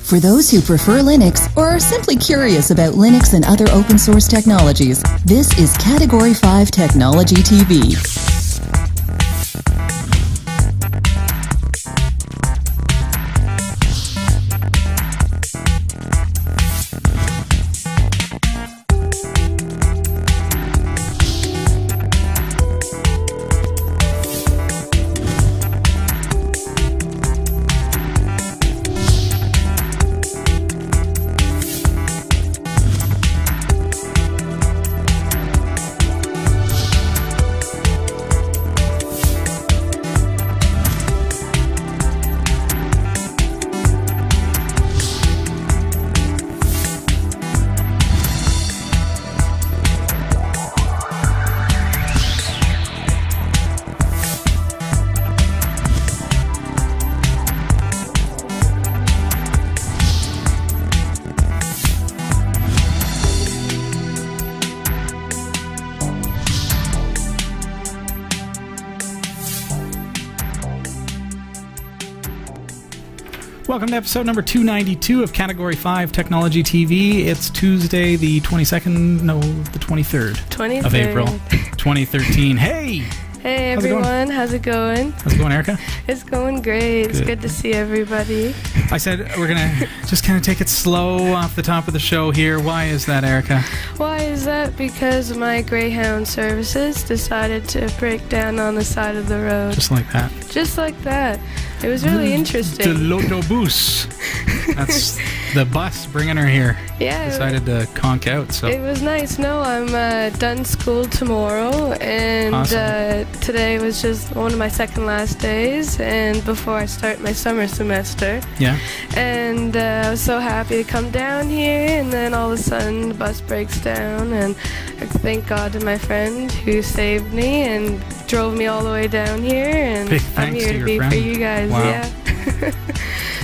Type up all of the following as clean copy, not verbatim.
For those who prefer Linux or are simply curious about Linux and other open source technologies, this is Category 5 Technology TV. Welcome to episode number 292 of Category 5 Technology TV. It's Tuesday, the 22nd, no, the 23rd of April, 2013. Hey! Hey everyone, how's it going? How's it going, Erika? It's going great. It's good to see everybody. I said we're going to just kind of take it slow off the top of the show here. Why is that, Erika? Why is that? Because my Greyhound services decided to break down on the side of the road. Just like that. Just like that. It was really interesting. The l'autobus. That's the bus bringing her here. Yeah. Decided to conk out. So it was nice. No, I'm done school tomorrow, and awesome. Today was just one of my second last days, and before I start my summer semester. Yeah. And I was so happy to come down here, and then all of a sudden the bus breaks down, and I thank God to my friend who saved me and drove me all the way down here, and big I'm here to be friend. For you guys. Wow. Yeah.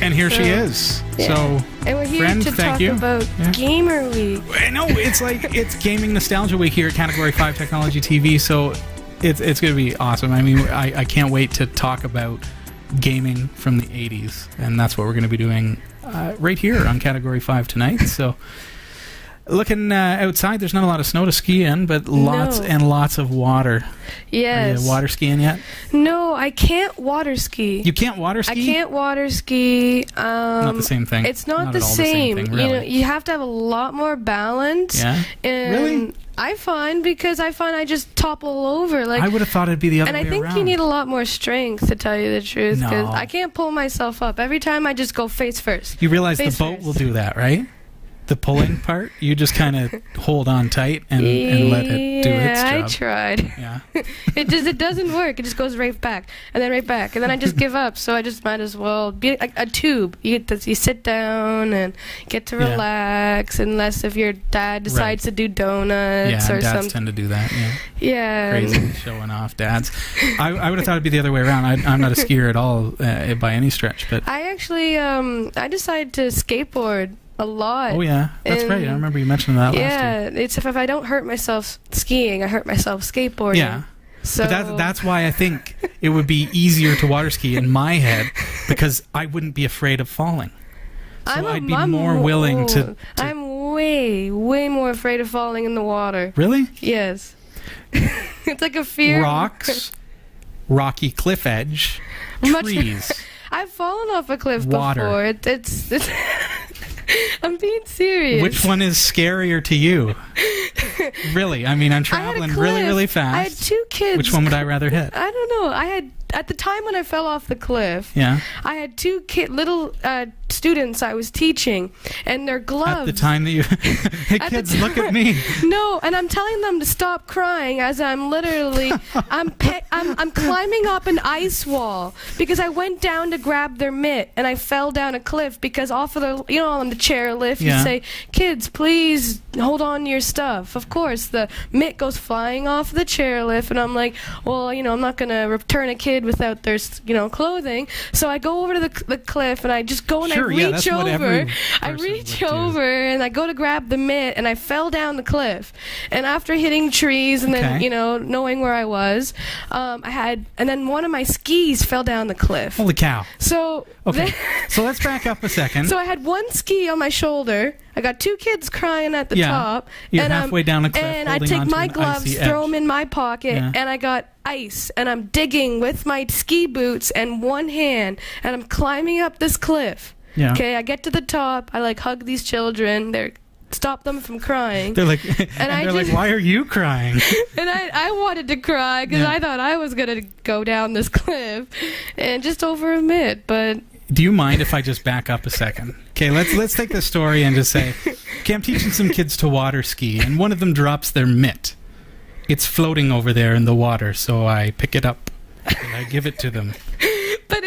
And here she is. Yeah. So, and we're here friend, to talk about Gamer Week. No, it's like it's Gaming Nostalgia Week here at Category 5 Technology TV. So it's going to be awesome. I mean, I can't wait to talk about gaming from the 80s, and that's what we're going to be doing right here on Category 5 tonight. So looking outside, there's not a lot of snow to ski in, but lots and lots of water. Yes. Are you water skiing yet? No, I can't water ski. You can't water ski? I can't water ski. Not the same thing. It's not the same. Thing, really. You know, you have to have a lot more balance. Yeah. And really? I find I just topple over. Like, I would have thought it'd be the other way around. And I think you need a lot more strength, to tell you the truth, because No. I can't pull myself up. Every time I just go face first. You realize the boat will do that, right? The pulling part, you just kind of hold on tight and let it do its job. Yeah, I tried. Yeah. It doesn't work. It just goes right back and then right back, and then I just give up. So I just might as well be a tube. You sit down and get to relax, unless if your dad decides to do donuts or dads something. Tend to do that. Yeah. Yeah. Crazy showing off dads. I would have thought it'd be the other way around. I'm not a skier at all by any stretch, but I actually I decided to skateboard a lot. Oh yeah, that's right. I remember you mentioning that last year. Yeah, it's if I don't hurt myself skiing, I hurt myself skateboarding. Yeah. So but that's why I think it would be easier to water ski in my head, because I wouldn't be afraid of falling. So I'd be more willing to... I'm way more afraid of falling in the water. Really? Yes. It's like a fear. Rocks, rocky cliff edge, trees. I've fallen off a cliff water. before. It's I'm being serious. Which one is scarier to you? Really? I mean, I'm traveling really fast. I had two kids. Which one would I rather hit? I don't know. I had, at the time when I fell off the cliff, I had two little students I was teaching, and their gloves. At the time that you... Hey, kids, look at me. No, and I'm telling them to stop crying as I'm literally... I'm climbing up an ice wall because I went down to grab their mitt, and I fell down a cliff because off of the... You know, on the chairlift, you say, kids, please hold on to your stuff. Of course, the mitt goes flying off the chairlift, and I'm like, well, you know, I'm not going to return a kid naked without their, clothing. So I go over to the cliff and I just go and I reach over. I reach over and I go to grab the mitt and I fell down the cliff. And after hitting trees and then, knowing where I was, and then one of my skis fell down the cliff. Holy cow. So so let's back up a second. So I had one ski on my shoulder. I got two kids crying at the top. You're halfway down a cliff. And I take my gloves, throw them in my pocket, and I got ice. And I'm digging with my ski boots and one hand, and I'm climbing up this cliff. Yeah. Okay, I get to the top. I hug these children. Stop them from crying. They're like, why are you crying? And I wanted to cry because I thought I was gonna go down this cliff, and just over a minute, but. Do you mind if I just back up a second? Okay, let's take this story and just say, okay, I'm teaching some kids to water ski, and one of them drops their mitt. It's floating over there in the water, so I pick it up and I give it to them.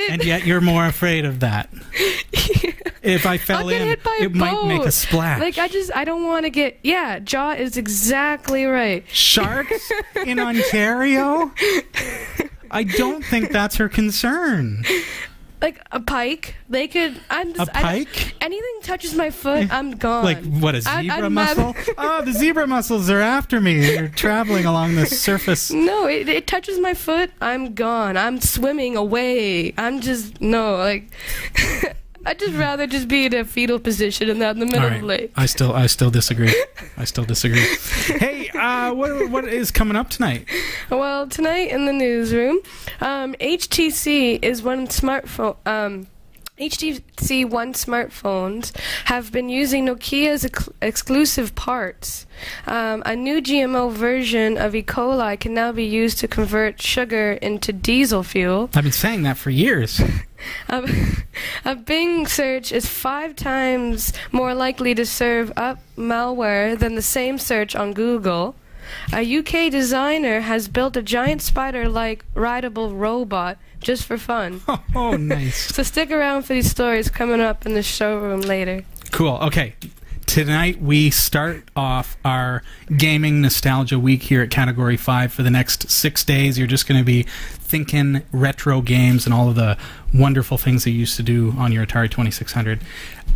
And yet you're more afraid of that. If I fell in, it might make a splash. I don't want to get. Yeah, Jaw is exactly right. Sharks in Ontario? I don't think that's her concern. Like a pike, they could. A pike? Anything touches my foot, I'm gone. Like what, a zebra mussel? Oh, the zebra mussels are after me. They're traveling along the surface. No, it touches my foot, I'm gone. I'm swimming away. I'd just rather just be in a fetal position and not in the middle of the lake. I still disagree. Hey, what is coming up tonight? Well, tonight in the newsroom, HTC One smartphones have been using Nokia's exclusive parts. A new GMO version of E. coli can now be used to convert sugar into diesel fuel. I've been saying that for years. A Bing search is 5 times more likely to serve up malware than the same search on Google. A UK designer has built a giant spider-like rideable robot just for fun. Oh, nice. So stick around for these stories coming up in the showroom later. Cool. Okay. Tonight we start off our gaming nostalgia week here at Category 5 for the next 6 days. You're just going to be thinking retro games and all of the wonderful things that you used to do on your Atari 2600.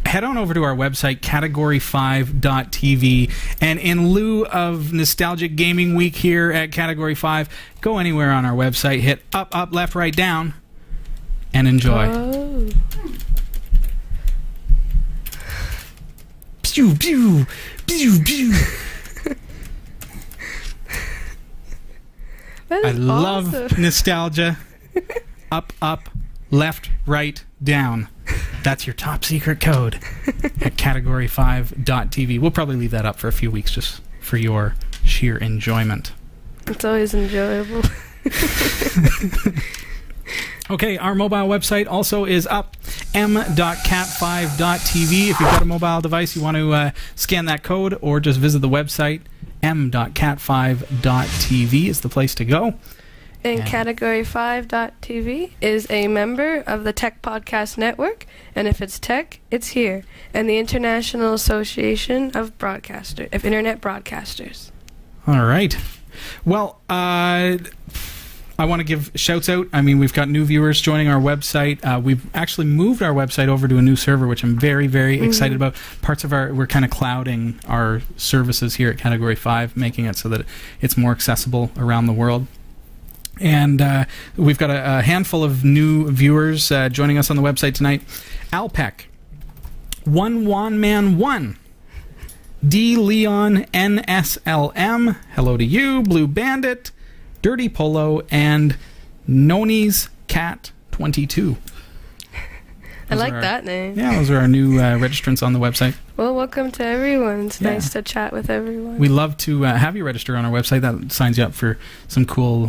Head on over to our website, category5.tv, and in lieu of Nostalgic Gaming Week here at Category 5, go anywhere on our website, hit up, up, left, right, down, and enjoy. Oh. Pew, pew, pew, pew. I love nostalgia. Up, up, left, right, down. That's your top secret code at category5.tv. We'll probably leave that up for a few weeks just for your sheer enjoyment. It's always enjoyable. Okay, our mobile website also is up, m.cat5.tv. If you've got a mobile device, you want to scan that code or just visit the website, m.cat5.tv is the place to go. And Category5.tv is a member of the Tech Podcast Network, and if it's tech, it's here, and the International Association of Internet Broadcasters. All right. Well, I want to give shouts out. I mean, we've got new viewers joining our website. We've actually moved our website over to a new server, which I'm very, very excited about. We're kind of clouding our services here at Category 5, making it so that it's more accessible around the world. And we've got a handful of new viewers joining us on the website tonight. Alpec, One Wan Man 1, D Leon NSLM, hello to you, Blue Bandit, Dirty Polo, and Noni's Cat 22. I like that name. Yeah, those are our new registrants on the website. Well, welcome to everyone. It's nice to chat with everyone. We love to have you register on our website. That signs you up for some cool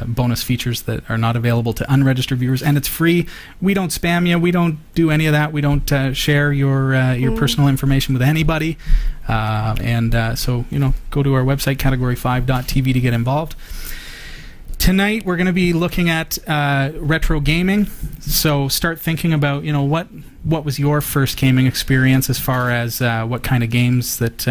bonus features that are not available to unregistered viewers, and it's free. We don't spam you. We don't do any of that. We don't share your personal information with anybody. So, go to our website, category5.tv, to get involved. Tonight we're going to be looking at retro gaming. So start thinking about what was your first gaming experience as far as what kind of games that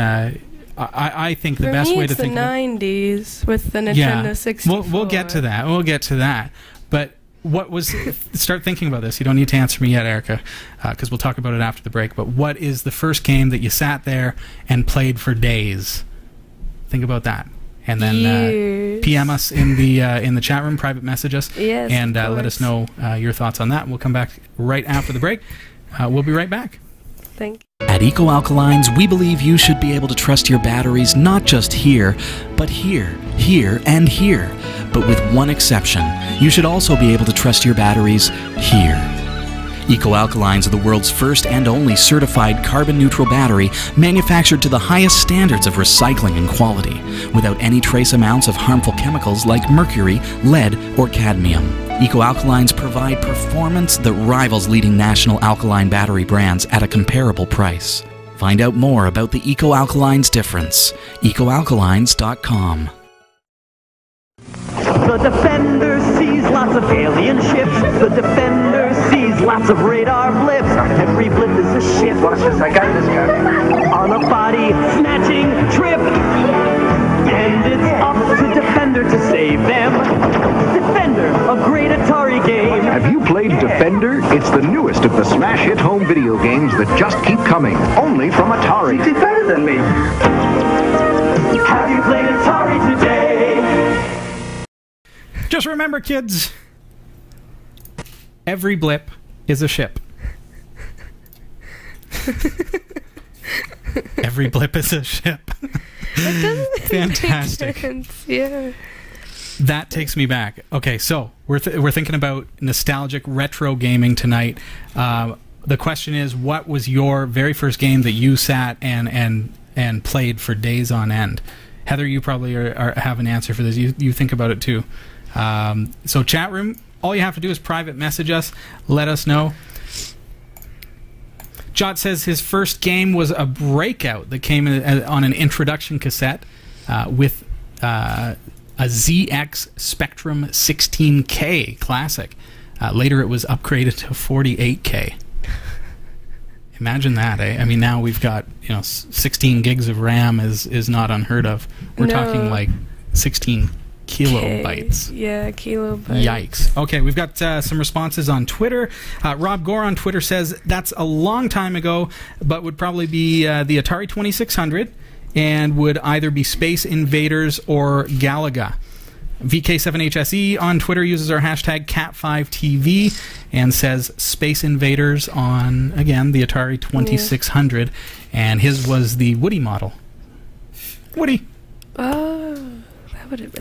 I think the best way to think. For me, it's the 90s with the Nintendo 64. We'll get to that. But what was... Start thinking about this. You don't need to answer me yet, Erika, because we'll talk about it after the break. But what is the first game that you sat there and played for days? Think about that. And then PM us in the chat room, private message us, and let us know your thoughts on that. We'll come back right after the break. We'll be right back. Thank you. At Eco Alkalines, we believe you should be able to trust your batteries not just here, but here, and here. But with one exception, you should also be able to trust your batteries here. Eco Alkalines are the world's first and only certified carbon-neutral battery manufactured to the highest standards of recycling and quality, without any trace amounts of harmful chemicals like mercury, lead, or cadmium. Eco Alkalines provide performance that rivals leading national alkaline battery brands at a comparable price. Find out more about the Eco Alkalines difference. EcoAlkalines.com. The Defender sees lots of alien ships. The Defender sees lots of radar blips. Every blip is a ship. Watch this, I got this guy. On a body snatching trip. And it's up to Defender to save them. Defender, a great Atari game. Have you played Defender? It's the newest of the smash hit home video games that just keep coming. Only from Atari. He's better than me. Have you played Atari today? Just remember, kids, every blip is a ship. Every blip is a ship. That doesn't Fantastic. make sense. Yeah. That takes me back. Okay, so we're thinking about nostalgic retro gaming tonight. The question is, what was your very first game that you sat and played for days on end? Heather, you probably have an answer for this. You think about it too. So chat room, all you have to do is private message us, let us know. Jot says his first game was a Breakout that came on an introduction cassette with a ZX Spectrum 16K classic. Later it was upgraded to 48K. Imagine that, eh? I mean, now we've got 16 gigs of RAM is not unheard of. We're talking like 16 kilobytes. Yeah, kilobytes. Yikes. Okay, we've got some responses on Twitter. Rob Gore on Twitter says that's a long time ago, but would probably be the Atari 2600 and would either be Space Invaders or Galaga. VK7HSE on Twitter uses our hashtag Cat5TV and says Space Invaders on, again, the Atari 2600, and his was the Woody model. Woody. Oh.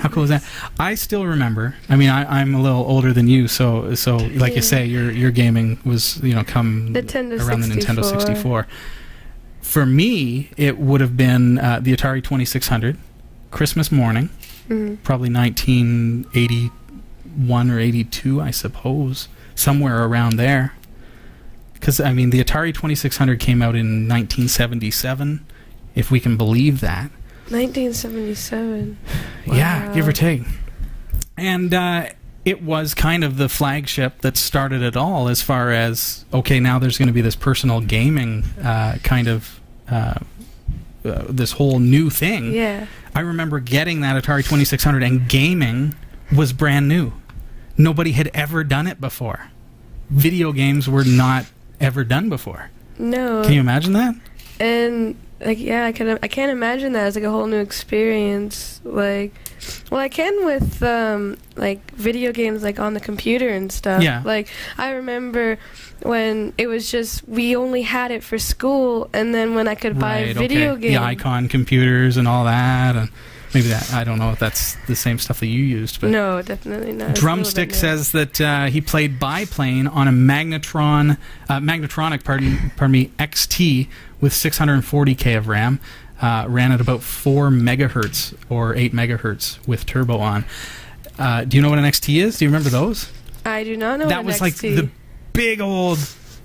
How cool is that? I still remember. I mean, I'm a little older than you, so like you say, your gaming was come around the Nintendo 64. For me, it would have been the Atari 2600, Christmas morning, probably 1981 or 82, I suppose, somewhere around there. Because I mean, the Atari 2600 came out in 1977, if we can believe that. 1977. Wow. Yeah, give or take. And it was kind of the flagship that started it all, as far as, okay, now there's going to be this personal gaming kind of this whole new thing. Yeah. I remember getting that Atari 2600, and gaming was brand new. Nobody had ever done it before. Video games were not ever done before. No. Can you imagine that? And yeah, I can't imagine that as like a whole new experience. Like, well, I can with like video games like on the computer and stuff. Yeah. Like I remember when it was just we only had it for school, and then when I could buy video games, the Icon computers and all that, and maybe that, I don't know if that's the same stuff that you used, but no, definitely not. Drumstick says that he played Biplane on a Magnetronic, XT with 640K of RAM. Ran at about 4 megahertz or 8 megahertz with turbo on. Do you know what an XT is? Do you remember those? I do not know. That was like the big old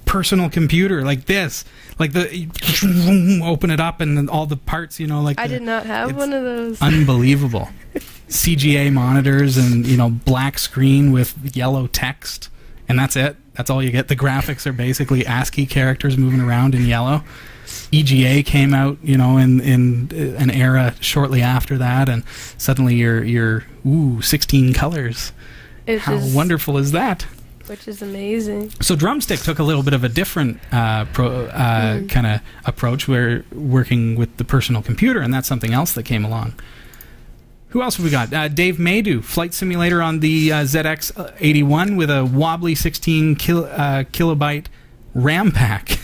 personal computer, like this, like the open it up and then all the parts, like I did not have one of those. Unbelievable. CGA monitors and black screen with yellow text, and that's it. That's all you get. The graphics are basically ASCII characters moving around in yellow. EGA came out, in an era shortly after that, and suddenly you're 16 colors. How wonderful is that? Which is amazing. So Drumstick took a little bit of a different kind of approach, where working with the personal computer, and that's something else that came along. Who else have we got? Dave Maydew, flight simulator on the ZX81 with a wobbly 16 kilobyte RAM pack.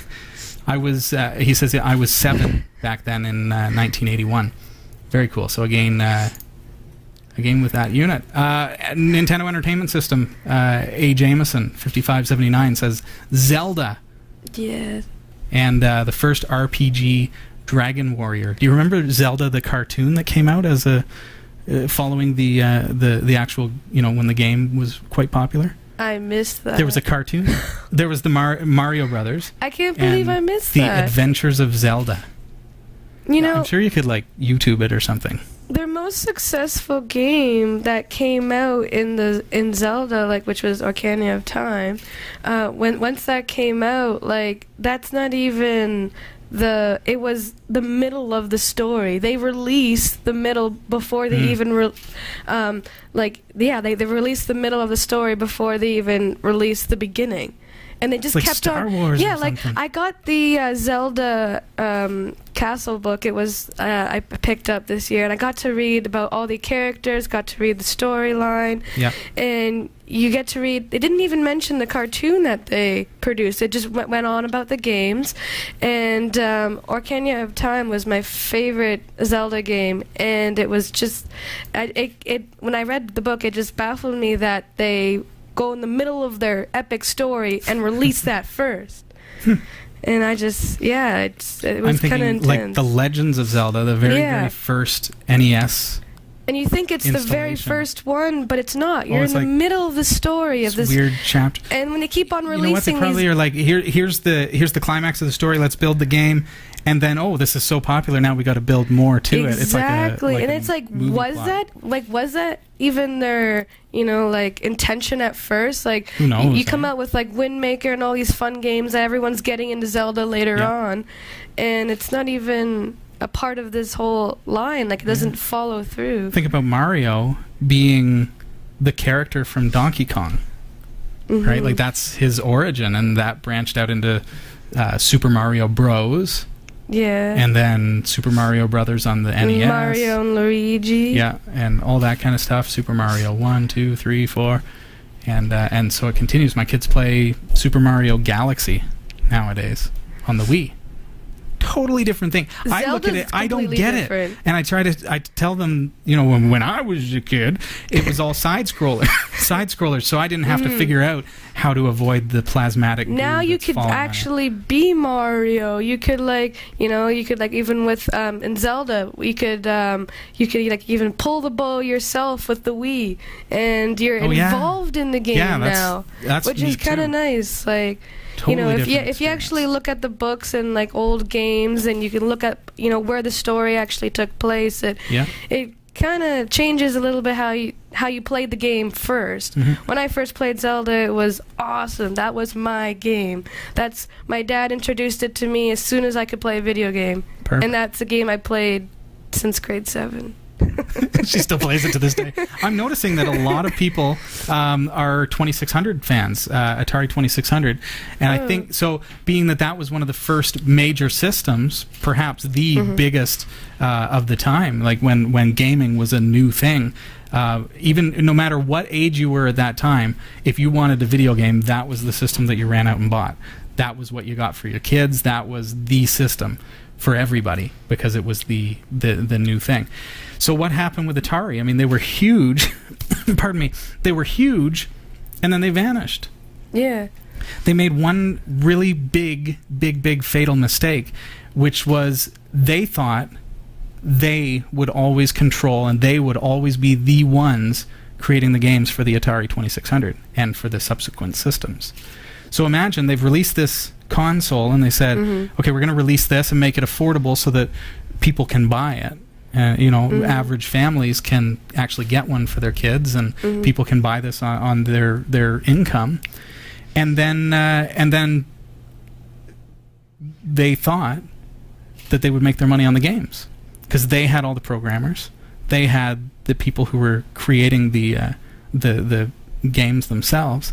He says, I was 7 back then in 1981. Very cool. So again with that unit. Nintendo Entertainment System, A. Jameson, 5579, says Zelda. Yeah. And the first RPG, Dragon Warrior. Do you remember Zelda, the cartoon that came out as a following the actual, when the game was quite popular? I missed that. There was a cartoon. There was the Mario Brothers. I can't believe I missed the that. The Adventures of Zelda. I'm sure you could YouTube it or something. Their most successful game that came out in Zelda, which was Ocarina of Time, once that came out, that's not even it was the middle of the story. They released the middle before they even they released the middle of the story before they even released the beginning. And they just kept Star on. Wars Yeah, or something. I got the Zelda Castle book. It was I picked up this year, and I got to read about all the characters. Got to read the storyline. Yeah. And you get to read. They didn't even mention the cartoon that they produced. It just went on about the games. And Ocarina of Time was my favorite Zelda game, and it was just when I read the book, it just baffled me that they go in the middle of their epic story and release that first. And I just, it was kind of intense. Like the Legends of Zelda, the very first NES. And you think it's the very first one, but it's not. You're in the middle of the story of this weird chapter. And when they keep on releasing, you know what? They probably are like, here's the climax of the story. Let's build the game, and then this is so popular now. We got to build more to it. Exactly, and it's was that even their intention at first? Who knows? You come out with Wind Maker and all these fun games that everyone's getting into Zelda later on, and it's not even a part of this whole line. It doesn't follow through. Think about Mario being the character from Donkey Kong, right? That's his origin, and that branched out into Super Mario Bros. Yeah. And then Super Mario Brothers on the NES. Mario and Luigi. Yeah, and all that kind of stuff. Super Mario 1, 2, 3, 4. And so it continues. My kids play Super Mario Galaxy nowadays on the Wii. Totally different thing. I look at it, I don't get it, and I tell them, when I was a kid, it was all side scrollers, so I didn't have to figure out how to avoid the plasmatic. Now you could actually be Mario. You could even with in Zelda, you could even pull the bow yourself with the Wii, and you're involved in the game now, which is kind of nice. Totally if you actually look at the books and old games, and you can look at where the story actually took place, it kind of changes a little bit how you played the game first. When I first played Zelda, it was awesome. That was my game. My dad introduced it to me as soon as I could play a video game. Perfect. And that's a game I played since grade 7. She still plays it to this day. I'm noticing that a lot of people are 2600 fans, Atari 2600, and I think so. Being that was one of the first major systems, perhaps the biggest of the time, when gaming was a new thing. Even no matter what age you were at that time, if you wanted a video game, that was the system that you ran out and bought. That was what you got for your kids. That was the system for everybody, because it was the new thing. So what happened with Atari? I mean, they were huge. Pardon me. They were huge, and then they vanished. Yeah. They made one really big fatal mistake, which was they thought they would always control, and they would always be the ones creating the games for the Atari 2600 and for the subsequent systems. So imagine they've released this console, and they said, okay, we're going to release this and make it affordable so that people can buy it. Average families can actually get one for their kids, and people can buy this on their income. And then they thought that they would make their money on the games, because they had all the programmers, they had the people who were creating the games themselves.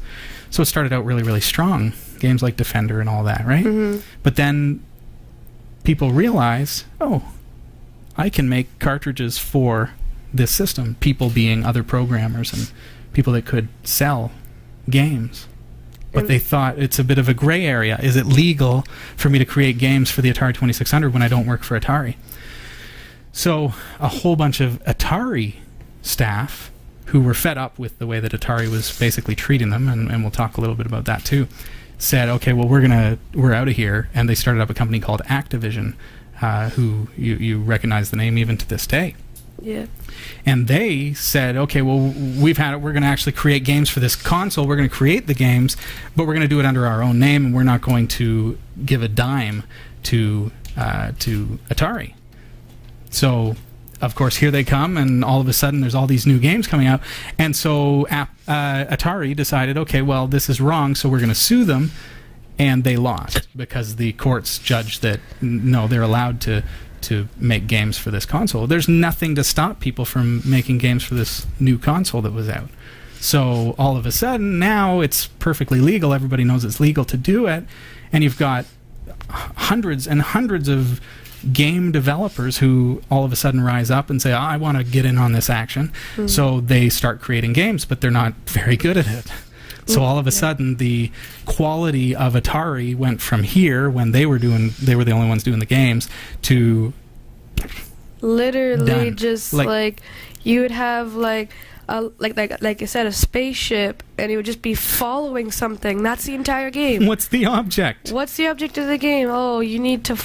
So it started out really, really strong. Games like Defender and all that, right? Mm-hmm. But then people realized, oh, I can make cartridges for this system. People being other programmers and people that could sell games. But they thought it's a bit of a gray area. Is it legal for me to create games for the Atari 2600 when I don't work for Atari? So a whole bunch of Atari staff who were fed up with the way that Atari was basically treating them, and we'll talk a little bit about that too, said, okay, well, we're out of here, and they started up a company called Activision, who you recognize the name even to this day. Yeah. And they said, okay, well, we're going to actually create games for this console. We're going to create the games, but we're going to do it under our own name, and we're not going to give a dime to Atari. So, of course, here they come, and all of a sudden there's all these new games coming out. And so Atari decided, okay, well, this is wrong, so we're going to sue them. And they lost because the courts judged that, no, they're allowed to make games for this console. There's nothing to stop people from making games for this new console that was out. So all of a sudden, now it's perfectly legal. Everybody knows it's legal to do it. And you've got hundreds and hundreds of game developers who all of a sudden rise up and say, I want to get in on this action. Mm-hmm. So they start creating games, but they're not very good at it. So all of a sudden, the quality of Atari went from here, when they were the only ones doing the games, to literally done. Just like you would have like I said, a spaceship, and it would just be following something. That's the entire game. What's the object? What's the object of the game? Oh, you need to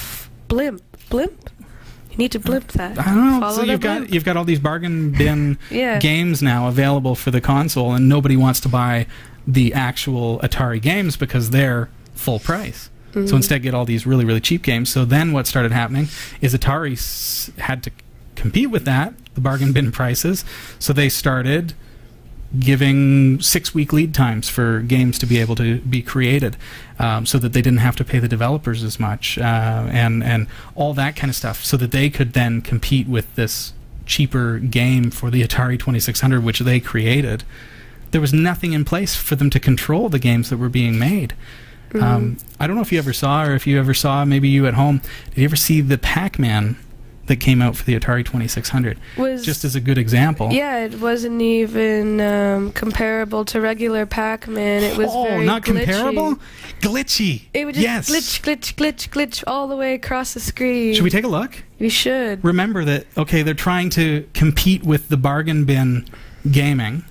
blimp. You need to blimp that. I don't know. Follow So you've got all these bargain bin yeah. games now available for the console, and nobody wants to buy the actual Atari games because they're full price. Mm-hmm. So instead get all these really, really cheap games. So then what started happening is Atari had to compete with that, the bargain bin prices. So they started giving 6-week lead times for games to be able to be created, so that they didn't have to pay the developers as much, and all that kind of stuff, so that they could then compete with this cheaper game for the Atari 2600, which they created. There was nothing in place for them to control the games that were being made. Mm-hmm. I don't know if you ever saw, or if you ever saw, maybe you at home, did you ever see the Pac-Man that came out for the Atari 2600? Just as a good example. Yeah, it wasn't even comparable to regular Pac-Man. It was very not glitchy. Comparable? Glitchy. It would just glitch all the way across the screen. Should we take a look? We should. Remember that, okay, they're trying to compete with the bargain bin gaming,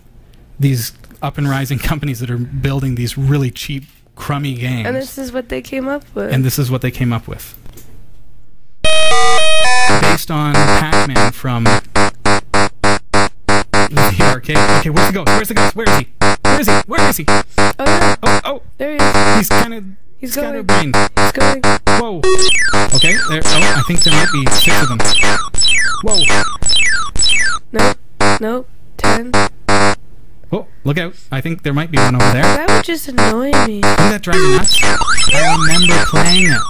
these up and rising companies that are building these really cheap, crummy games. And this is what they came up with. Based on Pac-Man from the arcade. Okay, where's the ghost? Where's the ghost? Where is he? Where is he? Where is he? Oh, no. Oh, there he is. He's kind of... He's going. scatterbrained. He's going. Whoa. Okay, there. Oh, I think there might be 6 of them. Whoa. Nope. 10. Oh, look out. I think there might be one over there. That would just annoy me. Isn't that driving nuts? I remember playing it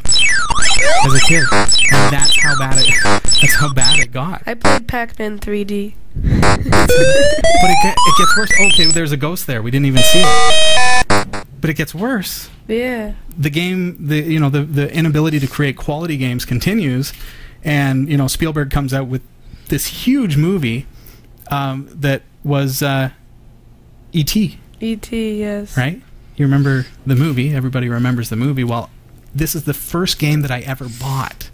as a kid, and that's how bad it got. I played Pac-Man 3D. But it gets worse. Okay, there's a ghost there. We didn't even see it. But it gets worse. Yeah. The game, the inability to create quality games continues, and Spielberg comes out with this huge movie that was E.T. E.T., yes. Right? You remember the movie. Everybody remembers the movie. Well, this is the first game that I ever bought,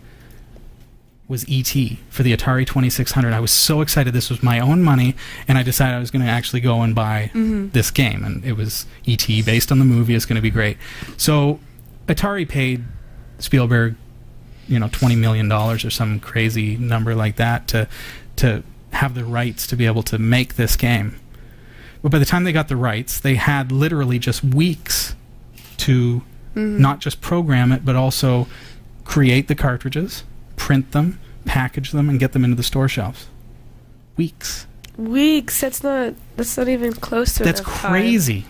was E.T. for the Atari 2600. I was so excited. This was my own money, and I decided I was going to actually go and buy this game. And it was E.T. based on the movie. It's going to be great. So Atari paid Spielberg, $20 million or some crazy number like that to have the rights to be able to make this game. But by the time they got the rights, they had literally just weeks to not just program it, but also create the cartridges, print them, package them, and get them into the store shelves. Weeks. That's not even close to That's crazy.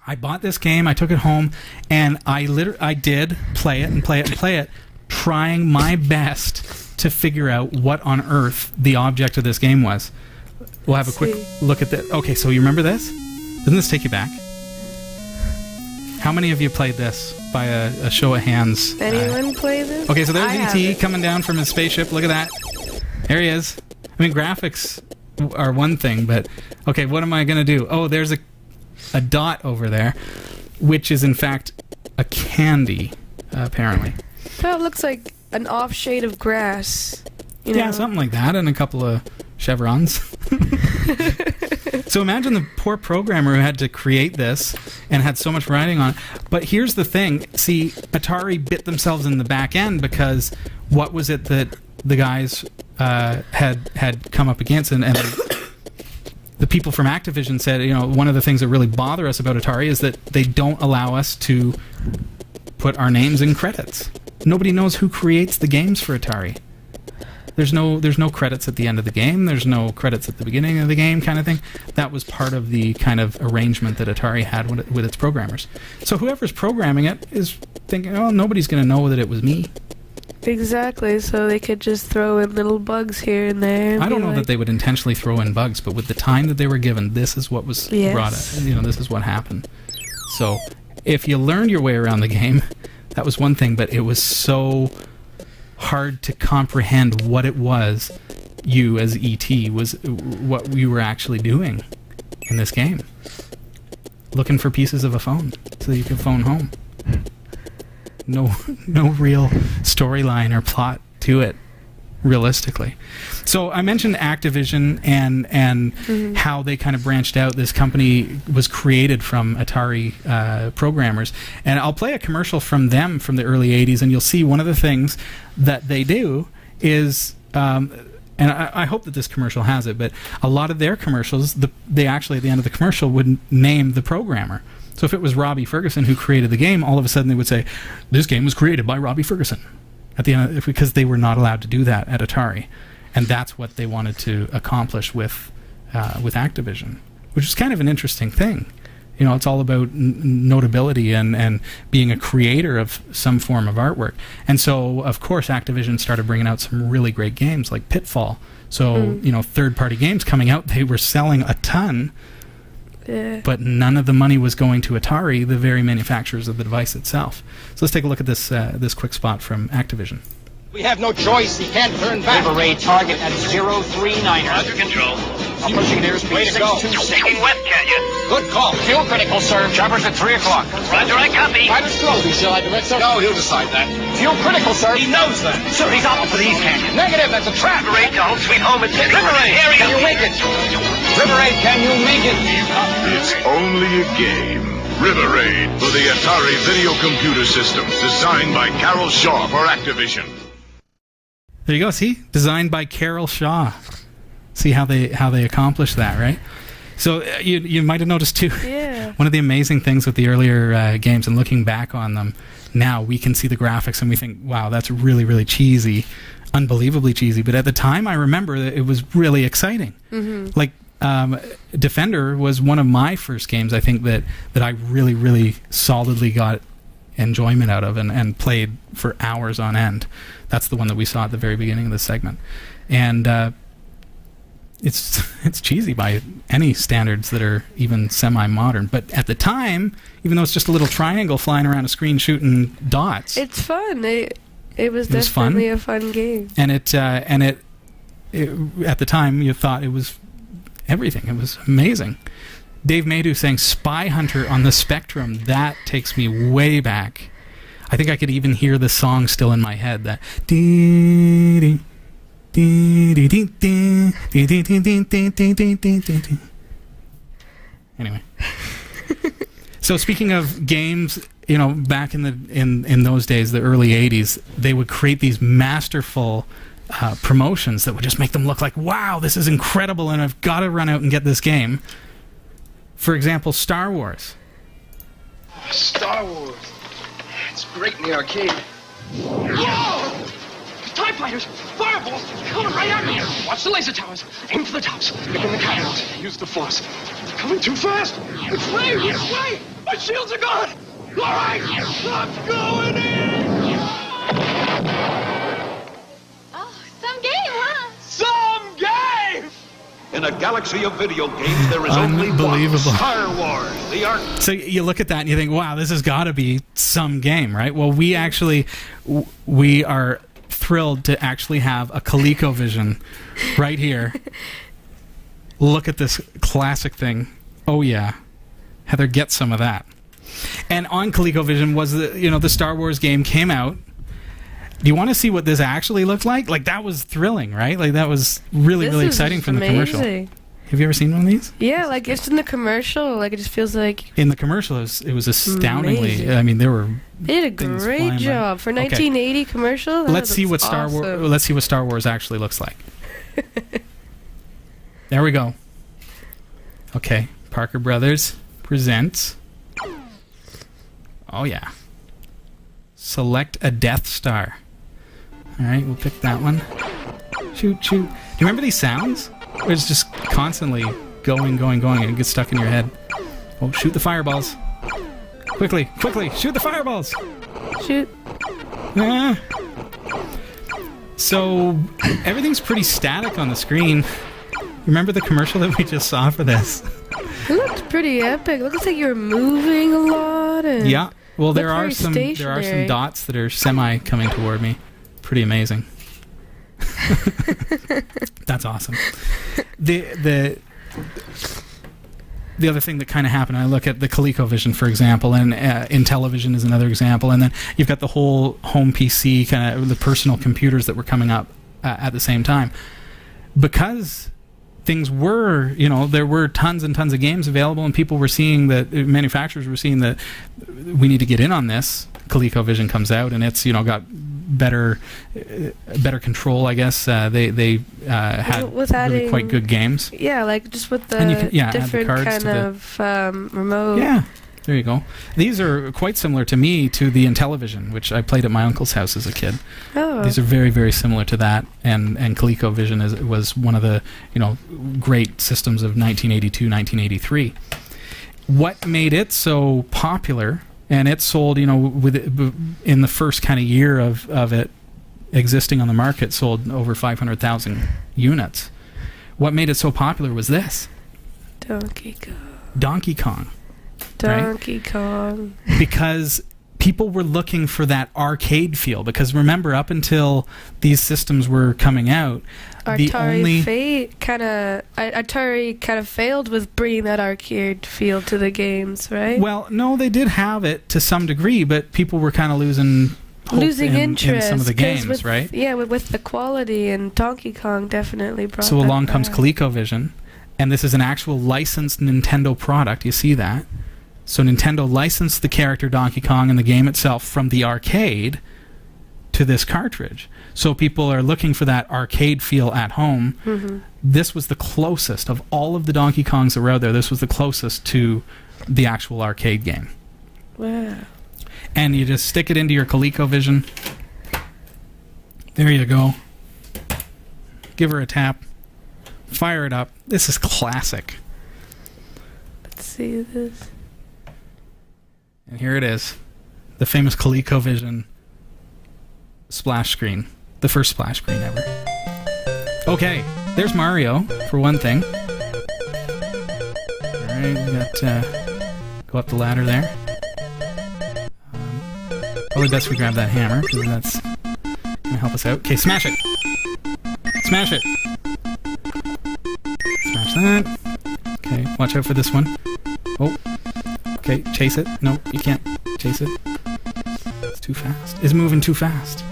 I bought this game, I took it home, and I did play it, trying my best to figure out what on earth the object of this game was. We'll have a quick look at that. Okay, so you remember this? Doesn't this take you back? How many of you played this by a show of hands? Anyone play this? Okay, so there's I E.T. haven't. coming down from his spaceship. Look at that. There he is. I mean, graphics are one thing, but okay, what am I going to do? Oh, there's a dot over there, which is in fact a candy, apparently. That looks like an off shade of grass. You know? Yeah, something like that, and a couple of chevrons. So imagine the poor programmer who had to create this and had so much writing on it. But here's the thing. See, Atari bit themselves in the back end because what was it that the guys had come up against? And the people from Activision said, you know, one of the things that really bother us about Atari is that they don't allow us to put our names in credits. Nobody knows who creates the games for Atari. There's no credits at the end of the game. There's no credits at the beginning of the game, kind of thing. That was part of the kind of arrangement that Atari had with its programmers. So whoever's programming it is thinking, oh, nobody's going to know that it was me. Exactly, so they could just throw in little bugs here and there. And I don't know that they would intentionally throw in bugs, but with the time that they were given, this is what was brought in. You know, this is what happened. So if you learned your way around the game, that was one thing, but it was so hard to comprehend what it was you as E.T. was, what you were actually doing in this game. Looking for pieces of a phone so that you could phone home. No real storyline or plot to it, realistically. So I mentioned Activision and how they kind of branched out. This company was created from Atari programmers, and I'll play a commercial from them from the early 80s, and you'll see one of the things that they do is, and I hope that this commercial has it, but a lot of their commercials, they actually at the end of the commercial would name the programmer. So if it was Robbie Ferguson who created the game, all of a sudden they would say, this game was created by Robbie Ferguson. At the end, because they were not allowed to do that at Atari. And that's what they wanted to accomplish with Activision, which is kind of an interesting thing. You know, it's all about notability and being a creator of some form of artwork. And so, of course, Activision started bringing out some really great games like Pitfall. So, you know, third-party games coming out, they were selling a ton. Yeah. But none of the money was going to Atari, the very manufacturers of the device itself. So let's take a look at this this quick spot from Activision. We have no choice. He can't turn back. Liberate target at 039er. Roger, control. Approaching at airspeed Way to go. 626. Taking west, Canyon. Good call. Fuel critical, sir. Choppers at 3 o'clock. Roger, I copy. Pilot's closing. Shall I direct, sir? No, he'll decide that. Fuel critical, sir. He knows that. Sir, he's off for the East Canyon. Negative. That's a trap. Liberate to home sweet home at 10. Liberate. Can you make it? Liberate. Can you make it? It's only a game. River Raid for the Atari Video Computer System, designed by Carol Shaw for Activision. There you go. See, designed by Carol Shaw. See how they accomplished that, right? So you might have noticed too. Yeah. One of the amazing things with the earlier games, and looking back on them now, we can see the graphics and we think, wow, that's really, really cheesy, unbelievably cheesy. But at the time, I remember that it was really exciting. Like Defender was one of my first games, I think, that I really, really solidly got enjoyment out of and played for hours on end. That's the one that we saw at the very beginning of the segment. And it's cheesy by any standards that are even semi-modern. But at the time, even though it's just a little triangle flying around a screen shooting dots, It's fun. It was fun. definitely a fun game. And it at the time you thought it was everything. It was amazing. Dave Maydew saying Spy Hunter on the Spectrum. That takes me way back. I think I could even hear the song still in my head. That anyway. So speaking of games, you know, back in the in those days, the early 80s, they would create these masterful promotions that would just make them look like, wow, this is incredible, and I've got to run out and get this game. For example, Star Wars. Star Wars. It's great in the arcade. Whoa! TIE fighters! Fireballs! Coming right at me! Watch the laser towers. Aim for the tops. Pick in the cannons. Use the force. They're coming too fast! It's late! It's late! My shields are gone! Alright! I'm going in! Oh, some game, huh? Some game! In a galaxy of video games, there is only one. Unbelievable. Star Wars, the art. So you look at that and you think, wow, this has got to be some game, right? Well, we are thrilled to actually have a ColecoVision right here. Look at this classic thing. Oh yeah, Heather, get some of that. And on ColecoVision was the Star Wars game came out. Do you want to see what this actually looked like? Like, that was thrilling, right? Like, that was really exciting from the commercial. Have you ever seen one of these? Yeah, like, it's in the commercial. Like, it just feels like... In the commercial, it was astoundingly... Amazing. I mean, there were... They did a great job. For 1980 commercial, let's see what Star Wars... Let's see what Star Wars actually looks like. There we go. Okay. Parker Brothers presents... Oh, yeah. Select a Death Star. All right, we'll pick that one. Shoot, shoot. Do you remember these sounds? Where it's just constantly going, and it gets stuck in your head. Oh, shoot the fireballs. Quickly, quickly, shoot the fireballs. Shoot. So, everything's pretty static on the screen. Remember the commercial that we just saw for this? It looked pretty epic. It looks like you're moving a lot. And yeah. Well, there are some dots that are semi coming toward me. Pretty amazing. That's awesome. The other thing that kind of happened, I look at the ColecoVision, for example, and Intellivision is another example, and then you've got the whole home PC, kind of the personal computers that were coming up at the same time. Because things were, there were tons and tons of games available, and people were seeing that, manufacturers were seeing that we need to get in on this. ColecoVision comes out, and it's, got better control, I guess. They had really quite good games. Yeah, like just with the different kind of remote. Yeah, there you go. These are quite similar to me to the Intellivision, which I played at my uncle's house as a kid. Oh. These are very, very similar to that, and ColecoVision was one of the great systems of 1982, 1983. What made it so popular? And it sold, in the first kind of year of it existing on the market, sold over 500,000 units. What made it so popular was this. Donkey Kong. Donkey Kong. Donkey Kong. Because people were looking for that arcade feel. Because remember, up until these systems were coming out, Atari kind of failed with bringing that arcade feel to the games, right? Well, no, they did have it to some degree, but people were kind of losing interest in some of the games, right? Yeah, with the quality, and Donkey Kong definitely brought So that along back. comes ColecoVision, and this is an actual licensed Nintendo product. You see that? So Nintendo licensed the character Donkey Kong and the game itself from the arcade to this cartridge. So people are looking for that arcade feel at home. Mm-hmm. This was the closest of all of the Donkey Kongs that were out there. This was the closest to the actual arcade game. Wow. And you just stick it into your ColecoVision. There you go. Give her a tap. Fire it up. This is classic. Let's see this. And here it is. The famous ColecoVision splash screen. The first splash screen ever. Okay, there's Mario, for one thing. Alright, we got, go up the ladder there. Probably best we grab that hammer, because that's going to help us out. Okay, smash it! Smash it! Smash that. Okay, watch out for this one. Oh. Okay, chase it. No, you can't chase it. It's too fast. It's moving too fast.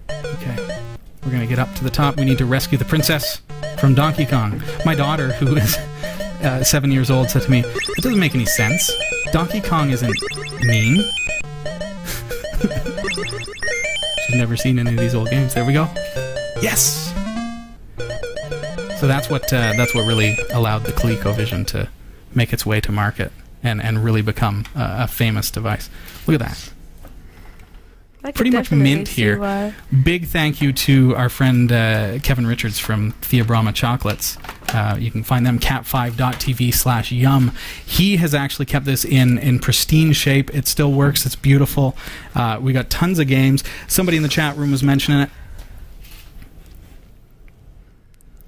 Okay, we're going to get up to the top. We need to rescue the princess from Donkey Kong. My daughter, who is 7 years old, said to me, "It doesn't make any sense. Donkey Kong isn't mean." She's never seen any of these old games. There we go. Yes! So that's what really allowed the ColecoVision to make its way to market and really become a famous device. Look at that. Pretty much mint here. Why. Big thank you to our friend Kevin Richards from Theobroma Chocolates. You can find them cat5.tv/yum. He has actually kept this in pristine shape. It still works. It's beautiful. We got tons of games. Somebody in the chat room was mentioning it.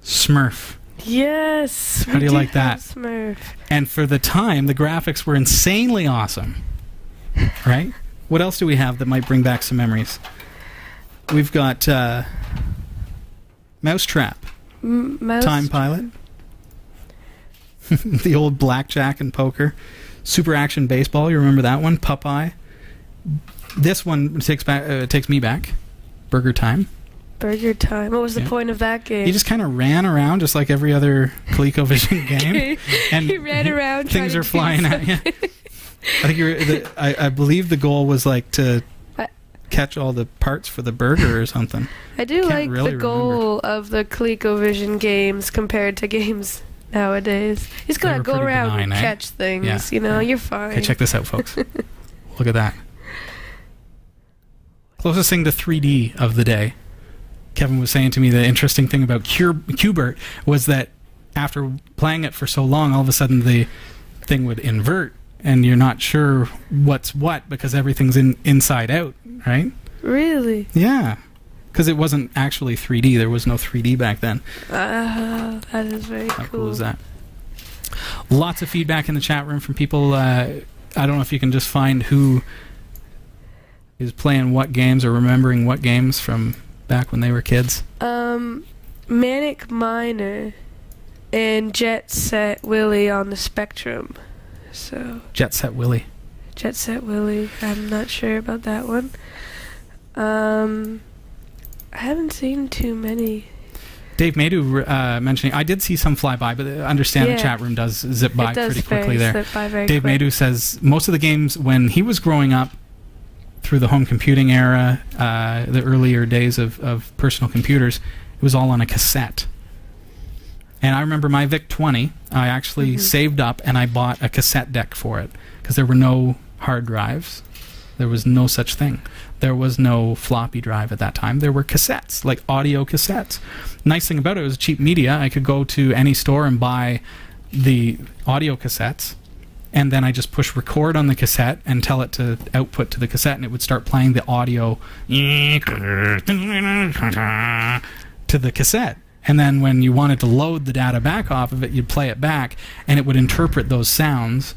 Smurf. Yes. How do you like that? Smurf. And for the time, the graphics were insanely awesome. Right? What else do we have that might bring back some memories? We've got Mousetrap. Time Pilot. The old blackjack and poker. Super Action Baseball. You remember that one? Popeye. This one takes me back. Burger Time. Burger Time. What was the point of that game? He just kind of ran around just like every other ColecoVision game. And he ran around. Things are flying at you. I think I believe the goal was like to catch all the parts for the burger or something. I do like really the goal of the ColecoVision games compared to games nowadays. You just gotta go around and catch things. Yeah. You know, you're fine. Okay, check this out, folks. Look at that. Closest thing to 3D of the day. Kevin was saying to me the interesting thing about Qbert was that after playing it for so long, all of a sudden the thing would invert, and you're not sure what's what because everything's inside out, right? Really? Yeah. Because it wasn't actually 3D. There was no 3D back then. That is very cool. How cool is that? Lots of feedback in the chat room from people. I don't know if you can just find who is playing what games or remembering what games from back when they were kids. Manic Miner and Jet Set Willy on the Spectrum. So Jet Set Willy. Jet Set Willy. I'm not sure about that one. I haven't seen too many. Dave Maydew mentioning, I did see some fly by, but I understand the chat room does zip by pretty quickly there. Dave Maydew says most of the games when he was growing up through the home computing era, the earlier days of personal computers, it was all on a cassette. And I remember my VIC-20, I actually saved up and I bought a cassette deck for it because there were no hard drives. There was no such thing. There was no floppy drive at that time. There were cassettes, like audio cassettes. Nice thing about it was cheap media. I could go to any store and buy the audio cassettes, and then I just push record on the cassette and tell it to output to the cassette, and it would start playing the audio to the cassette. And then when you wanted to load the data back off of it, you'd play it back, and it would interpret those sounds,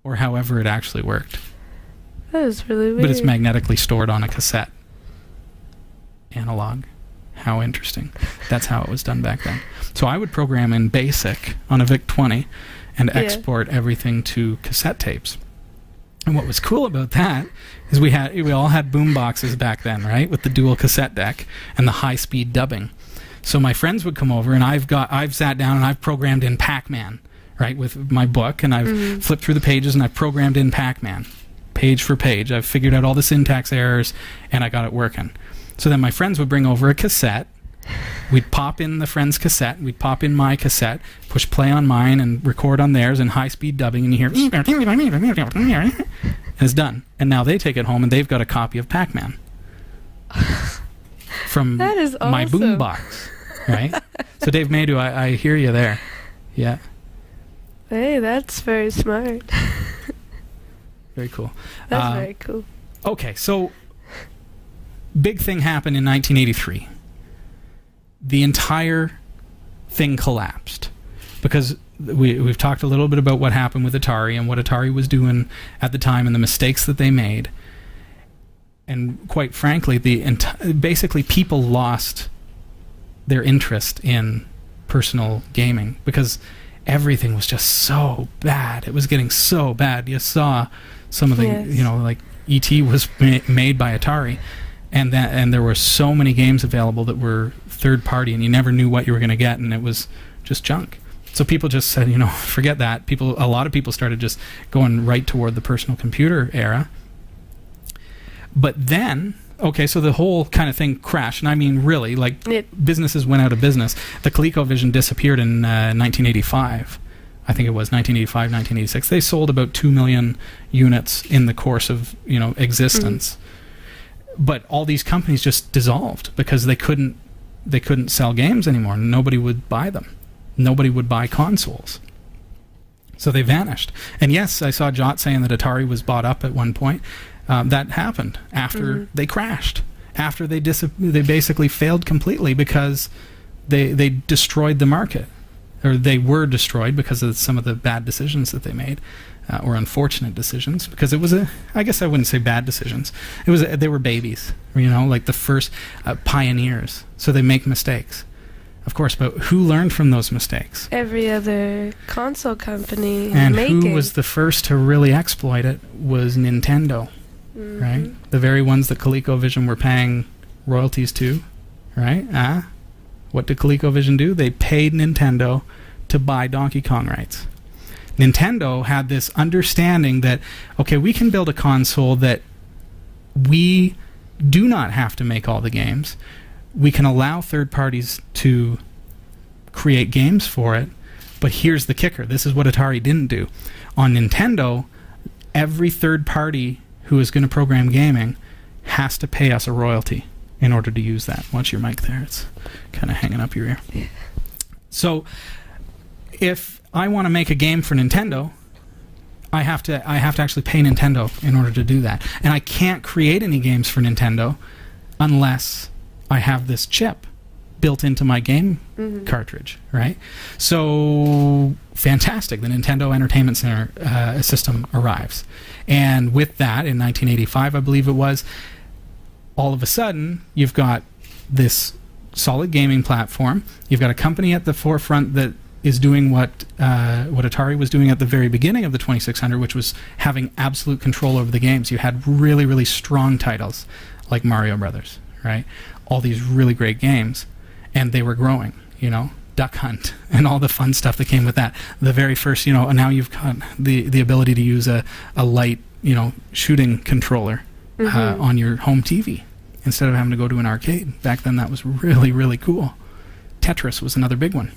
or however it actually worked. That is really weird. But it's magnetically stored on a cassette. Analog. How interesting. That's how it was done back then. So I would program in BASIC on a VIC-20 and export everything to cassette tapes. And what was cool about that is we all had boom boxes back then, right, with the dual cassette deck and the high-speed dubbing. So my friends would come over, and I've sat down and I've programmed in Pac-Man, right, with my book, and I've flipped through the pages and I've programmed in Pac-Man, page for page. I've figured out all the syntax errors, and I got it working. So then my friends would bring over a cassette. We'd pop in the friend's cassette. We'd pop in my cassette, push play on mine, and record on theirs in high-speed dubbing, and you hear, and it's done. And now they take it home, and they've got a copy of Pac-Man from that is awesome. My boom box, right? So Dave Maydew, I hear you there. Yeah. Hey, that's very smart. Very cool. That's very cool. Okay, so big thing happened in 1983. The entire thing collapsed because we've talked a little bit about what happened with Atari and what Atari was doing at the time and the mistakes that they made. And quite frankly, basically people lost their interest in personal gaming because everything was just so bad. It was getting so bad. You saw some of the, like E.T. was made by Atari, and there were so many games available that were third party, and you never knew what you were going to get, and it was just junk. So people just said, forget that. A lot of people started just going right toward the personal computer era. But then, okay, so the whole kind of thing crashed, and I mean really, businesses went out of business. The ColecoVision disappeared in 1985. I think it was 1985, 1986. They sold about 2 million units in the course of existence. But all these companies just dissolved because they couldn't sell games anymore. Nobody would buy them. Nobody would buy consoles. So they vanished. And yes, I saw Jot saying that Atari was bought up at one point. That happened after they crashed. After they basically failed completely because they destroyed the market, or they were destroyed because of some of the bad decisions that they made, or unfortunate decisions. Because it was I guess I wouldn't say bad decisions. They were babies, like the first pioneers. So they make mistakes, of course. But who learned from those mistakes? Every other console company. And who was the first to really exploit it was Nintendo, right? The very ones that ColecoVision were paying royalties to, right? What did ColecoVision do? They paid Nintendo to buy Donkey Kong rights. Nintendo had this understanding that, okay, we can build a console that we do not have to make all the games. We can allow third parties to create games for it, but here's the kicker. This is what Atari didn't do. On Nintendo, every third party who is going to program gaming has to pay us a royalty in order to use that. Watch your mic there. It's kind of hanging up your ear. So if I want to make a game for Nintendo, I have to actually pay Nintendo in order to do that. And I can't create any games for Nintendo unless I have this chip built into my game cartridge, right? So fantastic. The Nintendo Entertainment Center system arrives. And with that, in 1985, I believe it was, all of a sudden, you've got this solid gaming platform. You've got a company at the forefront that is doing what Atari was doing at the very beginning of the 2600, which was having absolute control over the games. You had really, really strong titles like Mario Brothers, right? All these really great games, and they were growing, Duck Hunt and all the fun stuff that came with that. The very first, now you've got the ability to use a light, shooting controller on your home TV instead of having to go to an arcade. Back then, that was really, really cool. Tetris was another big one.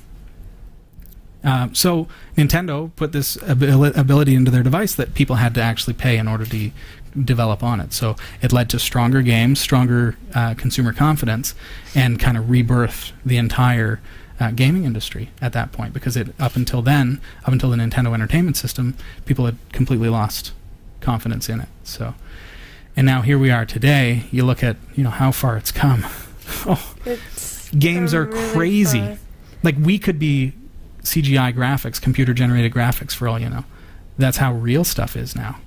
So Nintendo put this ability into their device that people had to actually pay in order to develop on it. So it led to stronger games, stronger consumer confidence, and kind of rebirthed the entire gaming industry at that point. Because up until the Nintendo Entertainment System, people had completely lost confidence in it. So, and now here we are today. You look at how far it's come. Games are really crazy. Far. Like, we could be CGI graphics, computer-generated graphics, for all you know. That's how real stuff is now.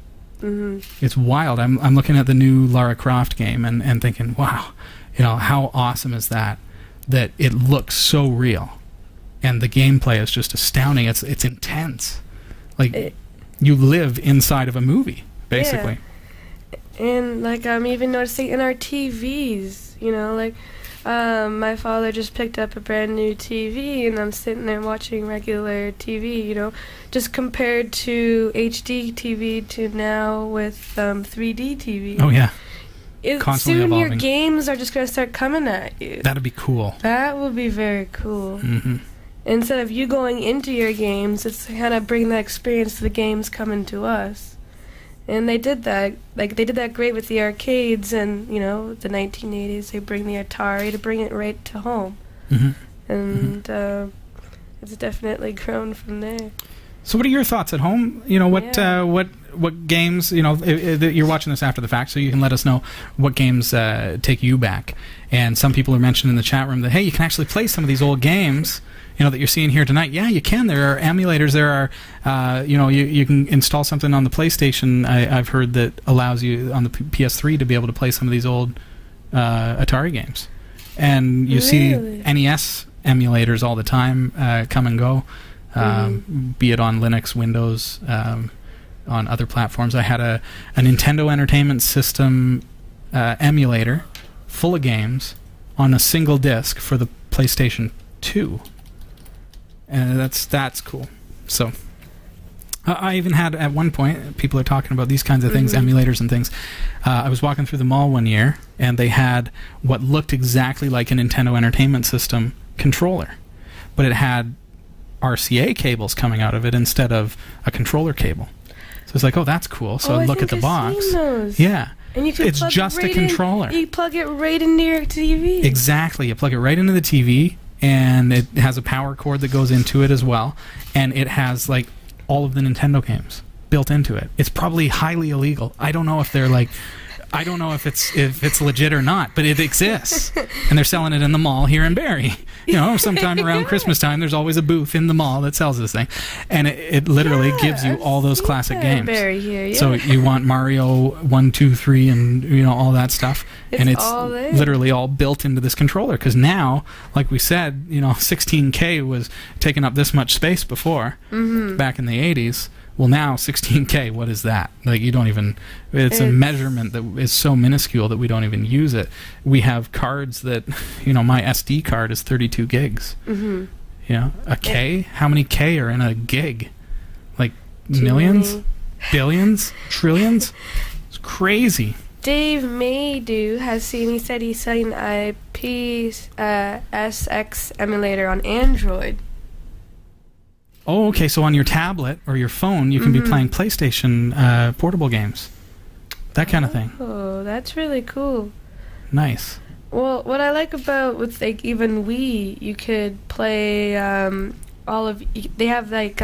It's wild. I'm looking at the new Lara Croft game and thinking, wow, how awesome is that? That it looks so real, and the gameplay is just astounding. It's intense. Like, you live inside of a movie, basically. Yeah. And like, I'm even noticing in our TVs, my father just picked up a brand new TV, and I'm sitting there watching regular TV, just compared to HD TV to now with 3D TV. Oh, yeah. Constantly soon evolving. Your games are just going to start coming at you. That'd be cool. That would be very cool. Instead of you going into your games, it's kind of bring that experience to the games coming to us. And they did that. Like, they did that great with the arcades and, the 1980s. They bring the Atari to bring it right to home. And it's definitely grown from there. So what are your thoughts at home? What games, you're watching this after the fact, so you can let us know what games take you back. And some people are mentioning in the chat room that, hey, you can actually play some of these old games, that you're seeing here tonight. Yeah, you can. There are emulators. There are, you can install something on the PlayStation, I've heard, that allows you on the PS3 to be able to play some of these old Atari games. And you see NES emulators all the time come and go. Be it on Linux, Windows, on other platforms. I had a Nintendo Entertainment System emulator full of games on a single disc for the PlayStation 2. And that's cool. So I even had, at one point, people are talking about these kinds of things, emulators and things. I was walking through the mall one year, and they had what looked exactly like a Nintendo Entertainment System controller, but it had RCA cables coming out of it instead of a controller cable. So it's like, oh, that's cool. So I look at the box. Seen those. Yeah. And you can it's just a controller. You plug it right into your TV. Exactly. You plug it right into the TV, and it has a power cord that goes into it as well. And it has, like, all of the Nintendo games built into it. It's probably highly illegal. I don't know if they're, like, I don't know if it's legit or not, but it exists, and they're selling it in the mall here in Barrie. You know, sometime around Christmas time, there's always a booth in the mall that sells this thing, and it literally gives you all those classic games. Barrie here, yeah. So you want Mario 1, 2, 3, and you know all that stuff, and it's all there. Literally all built into this controller. Because now, like we said, you know, 16K was taking up this much space before, back in the 80s. Well, now 16K, what is that? Like, you don't even... It's a measurement that is so minuscule that we don't even use it. We have cards that, you know, my SD card is 32 gigs. You know, a K? How many K are in a gig? Like, millions? Billions? Trillions? It's crazy. Dave Maydew has seen, he said he's selling a PSX emulator on Android. Oh, okay, so on your tablet or your phone, you can be playing PlayStation portable games. That kind of thing. Oh, that's really cool. Nice. Well, what I like about, with, like, even Wii, you could play all of... They have, like,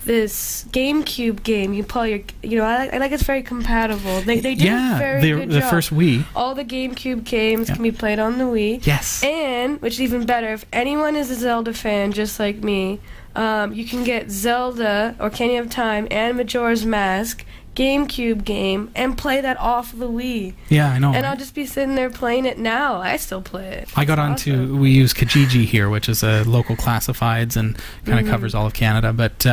this GameCube game. You play your... You know, I like it's very compatible. They do a very good job. The first Wii. All the GameCube games can be played on the Wii. Yes. And, which is even better, if anyone is a Zelda fan, just like me... you can get Zelda, Ocarina of Time, and Majora's Mask, GameCube game, and play that off the Wii. Yeah, I know. And I'll just be sitting there playing it now. I still play it. I got onto... We use Kijiji here, which is a local classifieds and kind of covers all of Canada. But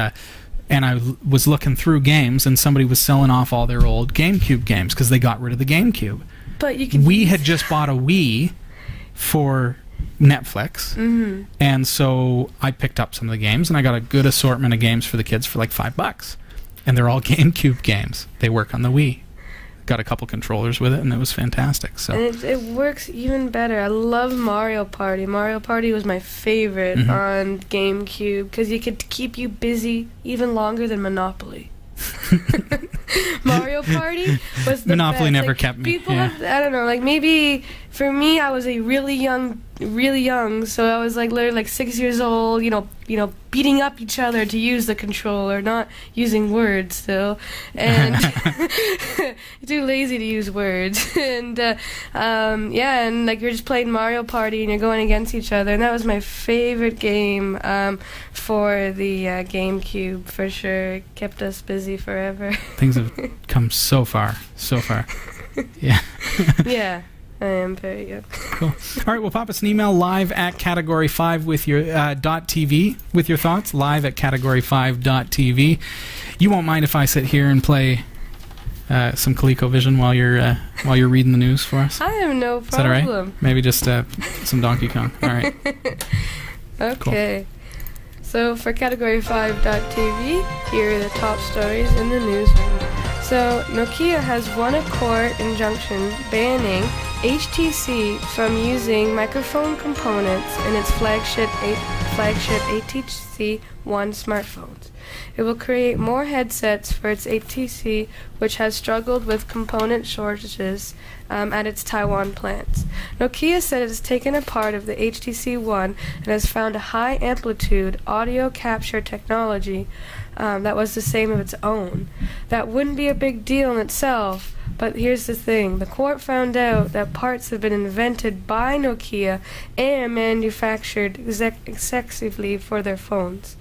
and I was looking through games, and somebody was selling off all their old GameCube games because they got rid of the GameCube. But you can... We had just bought a Wii for... Netflix, and so I picked up some of the games, and I got a good assortment of games for the kids for like $5, and they're all GameCube games. They work on the Wii. Got a couple controllers with it, and it was fantastic. So and it works even better. I love Mario Party. Mario Party was my favorite on GameCube because you could keep you busy even longer than Monopoly. Mario Party was the Monopoly best. never Like, kept me. People, I don't know, like maybe for me, I was a really young, so I was like literally like 6 years old, you know, beating up each other to use the controller, not using words still, and too lazy to use words, and and like you're just playing Mario Party and you're going against each other, and that was my favorite game for the GameCube for sure. It kept us busy forever. Things have come so far. Yeah. Yeah. I am very good. Cool. All right, well, pop us an email live at Category 5 with your .tv with your thoughts, live at category5.tv. You won't mind if I sit here and play some ColecoVision while you're reading the news for us? I have no problem. Is that all right? Maybe just some Donkey Kong. All right. Okay. Cool. So for Category5.tv, here are the top stories in the newsroom. So Nokia has won a court injunction banning HTC from using microphone components in its flagship HTC One smartphones. It will create more headsets for its HTC, which has struggled with component shortages at its Taiwan plants. Nokia said it has taken a part of the HTC One and has found a high-amplitude audio capture technology that was the same of its own. That wouldn't be a big deal in itself, but here's the thing. The court found out that parts have been invented by Nokia and manufactured excessively for their phones.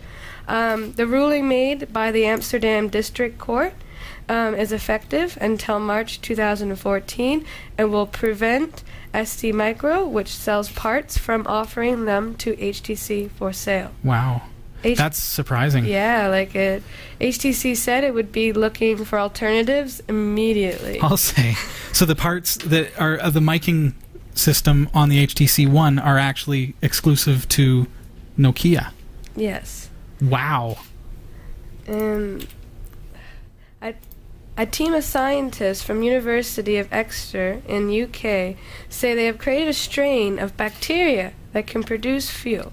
The ruling made by the Amsterdam District Court is effective until March 2014 and will prevent ST Micro, which sells parts, from offering them to HTC for sale. Wow. That's surprising. Yeah, like HTC said it would be looking for alternatives immediately. I'll say. So the parts that are of the miking system on the HTC One are actually exclusive to Nokia. Yes. Wow. A team of scientists from University of Exeter in UK say they have created a strain of bacteria that can produce fuel.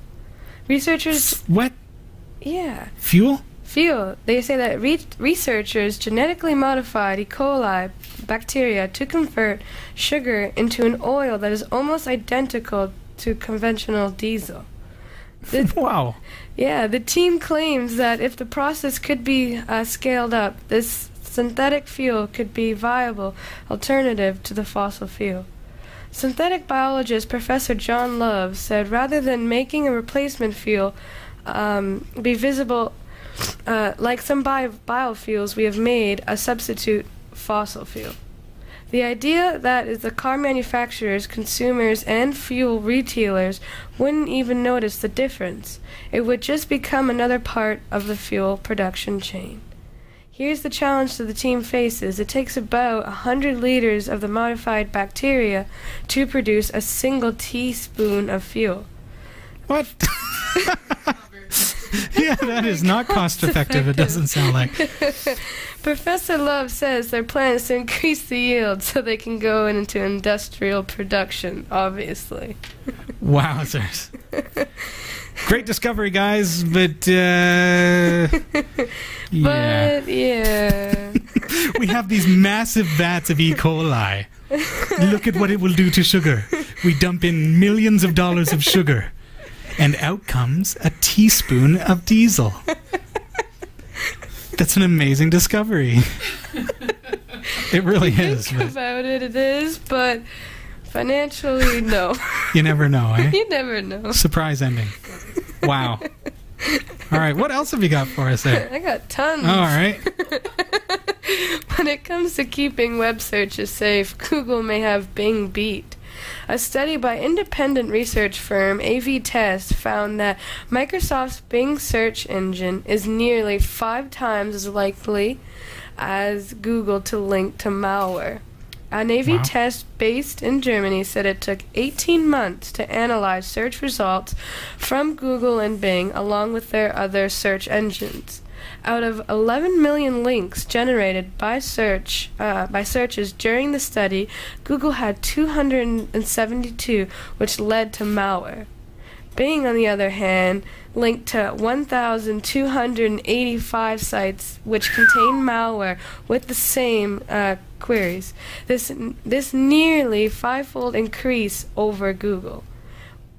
Researchers... What? Yeah. Fuel? Fuel. They say that researchers genetically modified E. coli bacteria to convert sugar into an oil that is almost identical to conventional diesel. Wow. Yeah, the team claims that if the process could be scaled up, this synthetic fuel could be a viable alternative to the fossil fuel. Synthetic biologist Professor John Love said rather than making a replacement fuel be visible like some biofuels, we have made a substitute fossil fuel. The idea that is the car manufacturers, consumers, and fuel retailers wouldn't even notice the difference. It would just become another part of the fuel production chain. Here's the challenge that the team faces. It takes about 100 liters of the modified bacteria to produce a single teaspoon of fuel. What? Yeah, that is not cost effective, it doesn't sound like. Professor Love says their plan is to increase the yield so they can go into industrial production, obviously. Wowzers. Great discovery, guys, but yeah. But yeah. We have these massive vats of E. coli. Look at what it will do to sugar. We dump in millions of dollars of sugar, and out comes a teaspoon of diesel. That's an amazing discovery. It really is. Think about it, it is, but financially, no. You never know, eh? You never know. Surprise ending. Wow. All right, what else have you got for us there? I got tons. All right. When it comes to keeping web searches safe, Google may have Bing beat. A study by independent research firm AV Test found that Microsoft's Bing search engine is nearly 5 times as likely as Google to link to malware. An AV test based in Germany said it took 18 months to analyze search results from Google and Bing along with their other search engines. Out of 11 million links generated by searches during the study, Google had 272, which led to malware. Bing, on the other hand, linked to 1,285 sites which contain malware with the same queries. This nearly 5-fold increase over Google.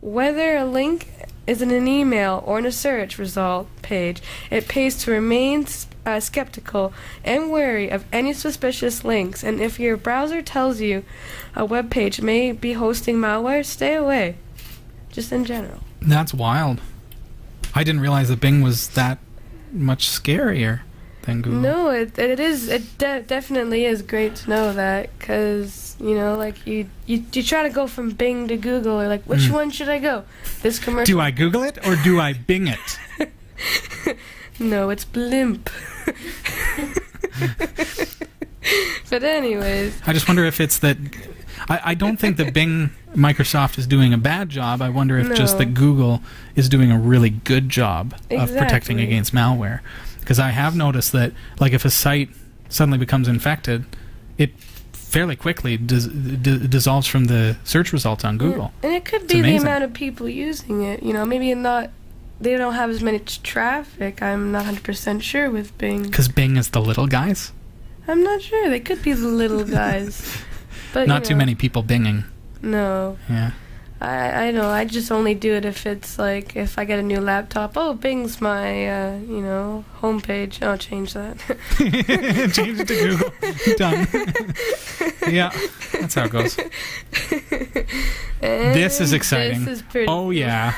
Whether a link is in an email or in a search result page, it pays to remain skeptical and wary of any suspicious links, and if your browser tells you a web page may be hosting malware, stay away. Just in general. That's wild. I didn't realize that Bing was that much scarier than Google. No, it is. It definitely is great to know that, because like you try to go from Bing to Google, or like which one should I go? This commercial. Do I Google it or do I Bing it? No, it's blimp. But anyways, I just wonder if it's that. I don't think that Microsoft is doing a bad job. I wonder if just that Google is doing a really good job of protecting against malware. Because I have noticed that, like, if a site suddenly becomes infected, it fairly quickly dissolves from the search results on Google. And it could be the amount of people using it. Maybe they don't have as much traffic. I'm not 100% sure with Bing. Because Bing is the little guys? I'm not sure. They could be the little guys. But not too many people binging. No. Yeah. I know. I just only do it if it's like if I get a new laptop. Oh, Bing's my homepage. I'll change that. Change it to Google. Done. Yeah, that's how it goes. This is exciting. This is pretty. Oh yeah.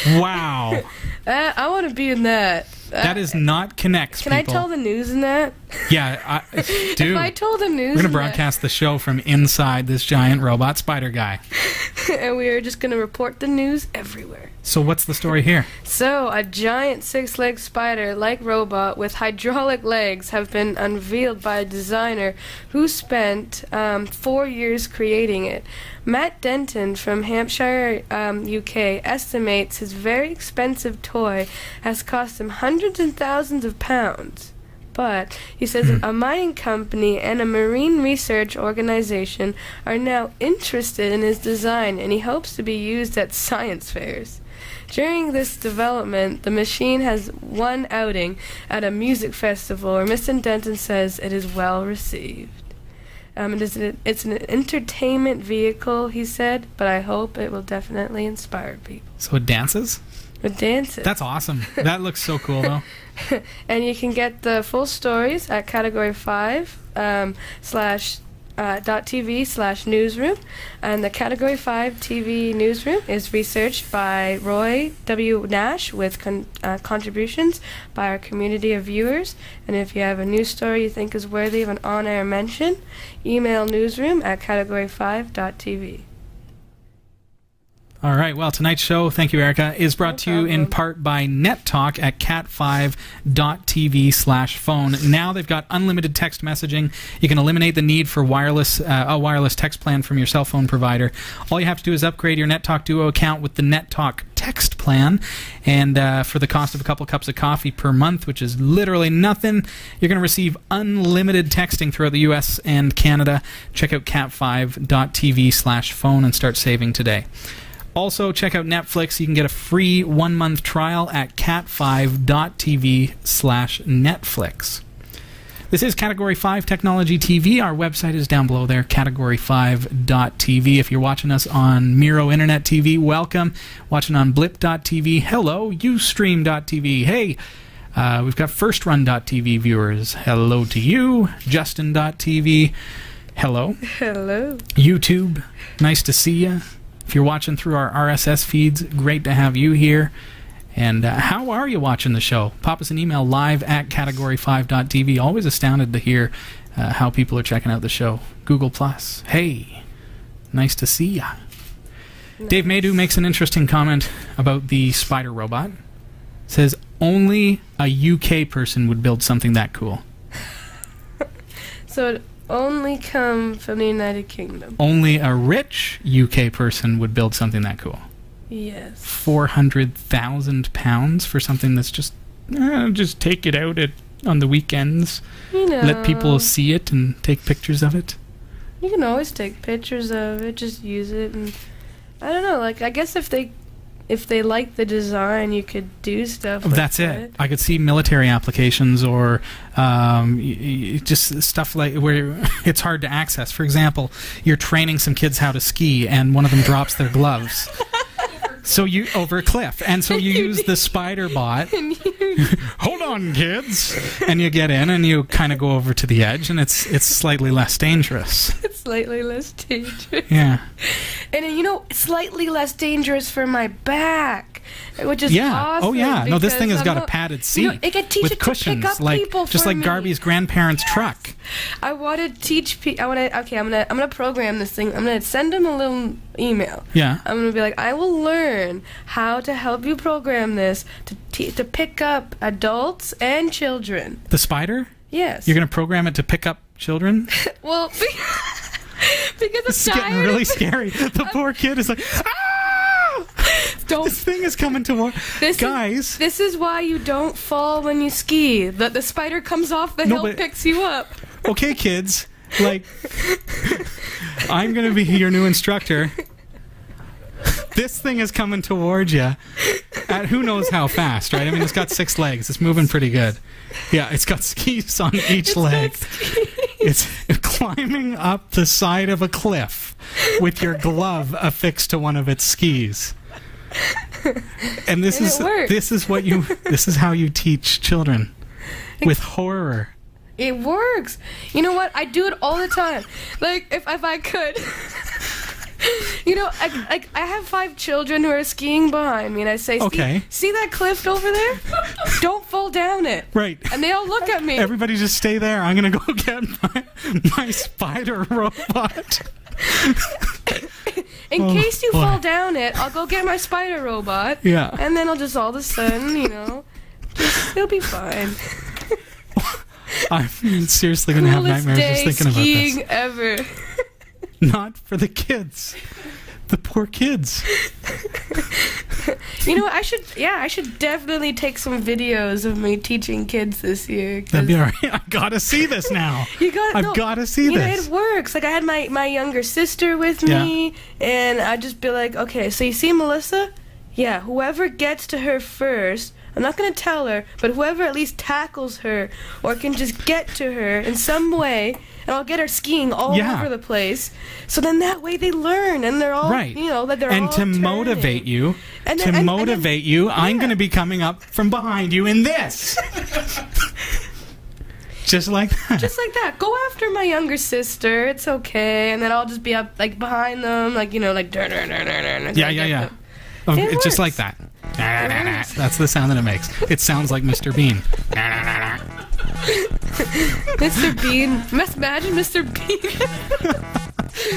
Wow. I want to be in that. That is not Connects, Can people. I tell the news in that? Yeah, dude. If I told the news, we're gonna broadcast the show from inside this giant robot spider guy, and we are just gonna report the news everywhere. So what's the story here? So a giant 6-legged spider-like robot with hydraulic legs have been unveiled by a designer who spent 4 years creating it. Matt Denton from Hampshire, UK, estimates his very expensive toy has cost him hundreds and thousands of pounds. But he says a mining company and a marine research organization are now interested in his design, and he hopes to be used at science fairs. During this development, the machine has one outing at a music festival where Mr. Denton says it is well received. It's an entertainment vehicle, he said, but I hope it will definitely inspire people. So it dances? With dances. That's awesome. That looks so cool, though. And you can get the full stories at Category 5 .tv/newsroom. And the Category 5 TV newsroom is researched by Roy W. Nash with contributions by our community of viewers. And if you have a news story you think is worthy of an on-air mention, email newsroom at category5.tv. All right. Well, tonight's show, thank you, Erika, is brought to you in part by NetTalk at cat5.tv/phone. Now they've got unlimited text messaging. You can eliminate the need for a wireless text plan from your cell phone provider. All you have to do is upgrade your NetTalk Duo account with the NetTalk text plan, and for the cost of a couple cups of coffee per month, which is literally nothing, you're going to receive unlimited texting throughout the U.S. and Canada. Check out cat5.tv/phone and start saving today. Also, check out Netflix. You can get a free 1-month trial at cat5.tv/Netflix. This is Category 5 Technology TV. Our website is down below there, category5.tv. If you're watching us on Miro Internet TV, welcome. Watching on blip.tv, hello. Ustream.tv, hey. We've got FirstRun.tv viewers. Hello to you. Justin.tv, hello. Hello. YouTube, nice to see you. If you're watching through our RSS feeds, great to have you here. And how are you watching the show? Pop us an email live at category5.tv. Always astounded to hear how people are checking out the show. Google+. Hey, nice to see ya. Nice. Dave Maydew makes an interesting comment about the spider robot. Says, only a UK person would build something that cool. So it only come from the United Kingdom. Only a rich UK person would build something that cool. Yes. £400,000 for something that's just take it out on the weekends. You know. Let people see it and take pictures of it. You can always take pictures of it, just use it, and I don't know, like I guess if they like the design, you could do stuff like that's it. I could see military applications or just stuff like where it's hard to access. For example, you're training some kids how to ski and one of them drops their gloves. So you over a cliff, and so you use the spider bot. Hold on, kids, and you get in, and you kind of go over to the edge, and it's slightly less dangerous. It's slightly less dangerous. Yeah. And you know, slightly less dangerous for my back, which is awesome. Oh yeah. No, this thing has got a padded seat, you know, it can teach with it cushions, to pick up like people just for like me. Garby's grandparents' truck. I want to teach people. Okay, I'm gonna program this thing. I'm gonna send them a little email. Yeah. I'm gonna be like, I will learn how to help you program this to pick up adults and children. The spider? Yes. You're gonna program it to pick up children? Well, because it's getting really scary. The poor kid is like, ah! This thing is coming toward guys. This is why you don't fall when you ski. The spider comes off the hill, picks you up. Okay, kids. Like, I'm going to be your new instructor. This thing is coming towards you at who knows how fast, right? I mean, it's got 6 legs. It's moving pretty good. Yeah, it's got skis on each leg. It's climbing up the side of a cliff with your glove affixed to one of its skis. And this is how you teach children with horror. It works. You know what? I do it all the time. Like if I could. You know, I have 5 children who are skiing behind me, and I say, okay, see that cliff over there? Don't fall down it. Right. And they all look at me. Everybody just stay there. I'm going to go get my spider robot. In case you fall down it, I'll go get my spider robot. Yeah. And then I'll just all of a sudden, you know, it'll be fine. I'm seriously going to have nightmares just thinking about this. Skiing ever. Not for the kids. The poor kids. You know what? I should definitely take some videos of me teaching kids this year. That'd be alright. I gotta see this now. I've gotta see this. You know, it works. Like I had my younger sister with me, and I'd just be like, okay, so you see Melissa? Yeah, whoever gets to her first, I'm not going to tell her, but whoever at least tackles her or can just get to her in some way, and I'll get her skiing all over the place. So then that way they learn, and they're all, you know, that they're all turning. Motivate you, I'm going to be coming up from behind you in this. Just like that. Just like that. Go after my younger sister. It's okay. And then I'll just be up, like, behind them, like, you know, like... Yeah. It's just like that. That's the sound that it makes. It sounds like Mr. Bean. Mr. Bean. Imagine Mr. Bean.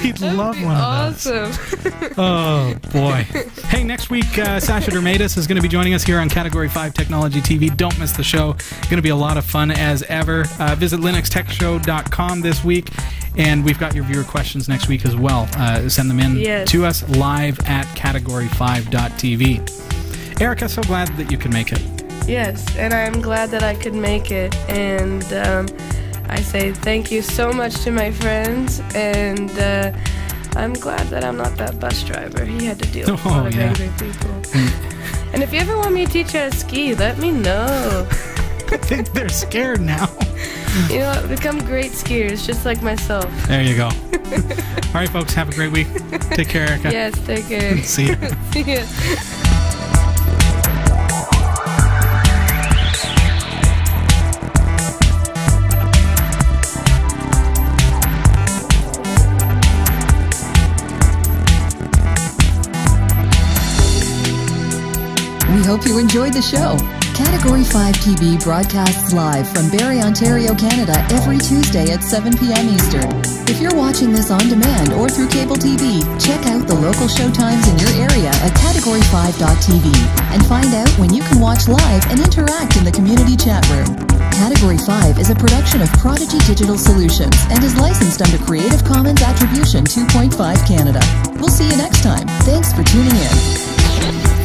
He'd love one of those. Awesome. Oh, boy. Hey, next week, Sasha Dermatis is going to be joining us here on Category 5 Technology TV. Don't miss the show. Going to be a lot of fun as ever. Visit LinuxTechShow.com this week, and we've got your viewer questions next week as well. Send them in to us live at Category5.tv. Erika, so glad that you could make it. Yes, and I'm glad that I could make it, and I say thank you so much to my friends, and I'm glad that I'm not that bus driver. He had to deal with a lot of angry people. And if you ever want me to teach you how to ski, let me know. I think they're scared now. You know what? Become great skiers, just like myself. There you go. All right, folks, have a great week. Take care, Erika. Yes, take care. See ya. See ya. We hope you enjoyed the show. Category 5 TV broadcasts live from Barrie, Ontario, Canada every Tuesday at 7 p.m. Eastern. If you're watching this on demand or through cable TV, check out the local show times in your area at category5.tv and find out when you can watch live and interact in the community chat room. Category 5 is a production of Prodigy Digital Solutions and is licensed under Creative Commons Attribution 2.5 Canada. We'll see you next time. Thanks for tuning in.